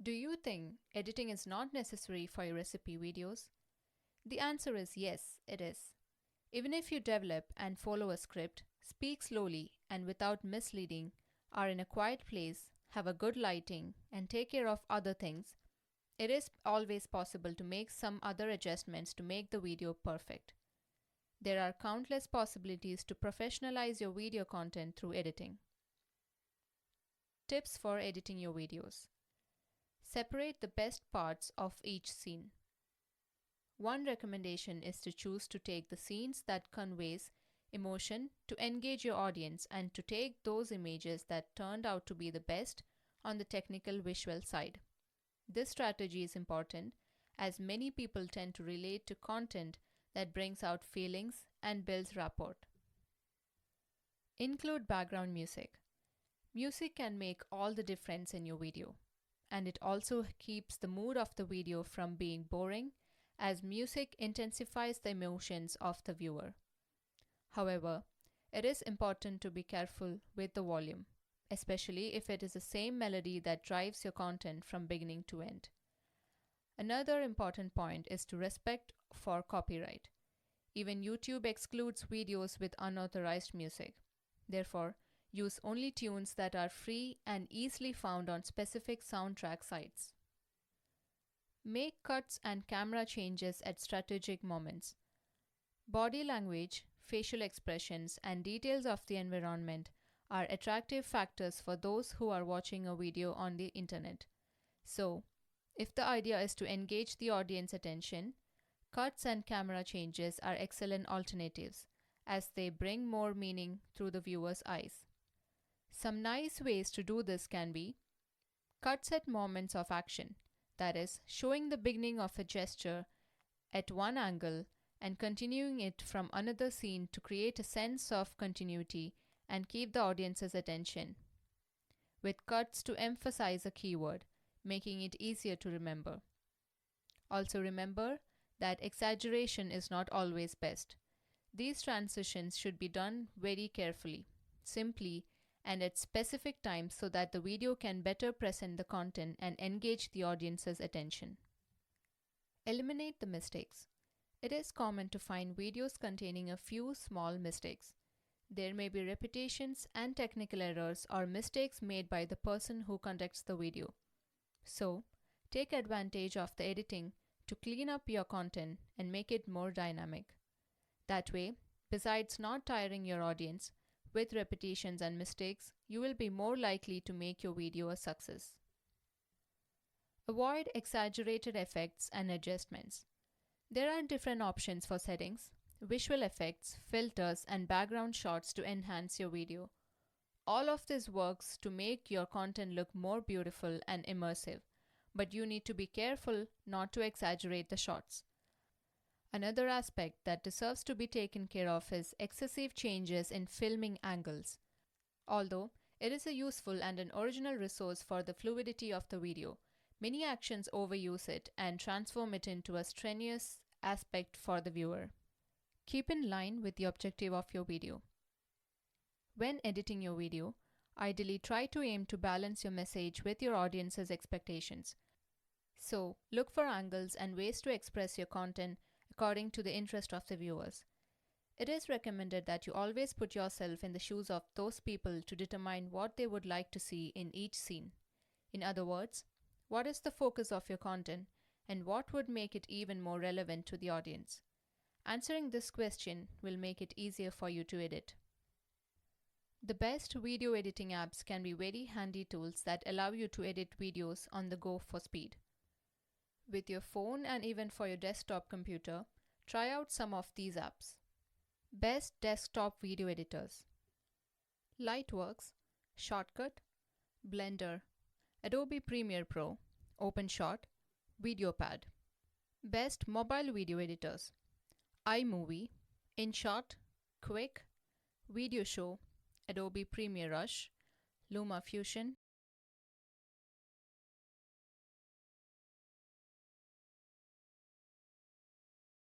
Do you think editing is not necessary for your recipe videos? The answer is yes, it is. Even if you develop and follow a script, speak slowly and without misleading, are in a quiet place, have a good lighting, and take care of other things, it is always possible to make some other adjustments to make the video perfect. There are countless possibilities to professionalize your video content through editing. Tips for editing your videos. Separate the best parts of each scene. One recommendation is to choose to take the scenes that conveys emotion to engage your audience and to take those images that turned out to be the best on the technical visual side. This strategy is important as many people tend to relate to content that brings out feelings and builds rapport. Include background music. Music can make all the difference in your video, and it also keeps the mood of the video from being boring, as music intensifies the emotions of the viewer. However, it is important to be careful with the volume, especially if it is the same melody that drives your content from beginning to end. Another important point is to respect for copyright. Even YouTube excludes videos with unauthorized music. Therefore, use only tunes that are free and easily found on specific soundtrack sites. Make cuts and camera changes at strategic moments. Body language, facial expressions, and details of the environment are attractive factors for those who are watching a video on the internet. So, if the idea is to engage the audience attention, cuts and camera changes are excellent alternatives as they bring more meaning through the viewer's eyes. Some nice ways to do this can be cuts at moments of action, that is, showing the beginning of a gesture at one angle and continuing it from another scene to create a sense of continuity and keep the audience's attention, with cuts to emphasize a keyword, making it easier to remember. Also remember that exaggeration is not always best. These transitions should be done very carefully, simply, and at specific times so that the video can better present the content and engage the audience's attention. Eliminate the mistakes. It is common to find videos containing a few small mistakes. There may be repetitions and technical errors or mistakes made by the person who conducts the video. So, take advantage of the editing to clean up your content and make it more dynamic. That way, besides not tiring your audience with repetitions and mistakes, you will be more likely to make your video a success. Avoid exaggerated effects and adjustments. There are different options for settings, visual effects, filters, and background shots to enhance your video. All of this works to make your content look more beautiful and immersive, but you need to be careful not to exaggerate the shots. Another aspect that deserves to be taken care of is excessive changes in filming angles. Although it is a useful and an original resource for the fluidity of the video, many actions overuse it and transform it into a strenuous aspect for the viewer. Keep in line with the objective of your video. When editing your video, ideally try to aim to balance your message with your audience's expectations. So, look for angles and ways to express your content according to the interest of the viewers. It is recommended that you always put yourself in the shoes of those people to determine what they would like to see in each scene. In other words, what is the focus of your content and what would make it even more relevant to the audience? Answering this question will make it easier for you to edit. The best video editing apps can be very handy tools that allow you to edit videos on the go for speed. With your phone and even for your desktop computer, try out some of these apps. Best desktop video editors: Lightworks, Shortcut, Blender, Adobe Premiere Pro, OpenShot, VideoPad. Best mobile video editors: iMovie, InShot, Quick, VideoShow, Adobe Premiere Rush, LumaFusion,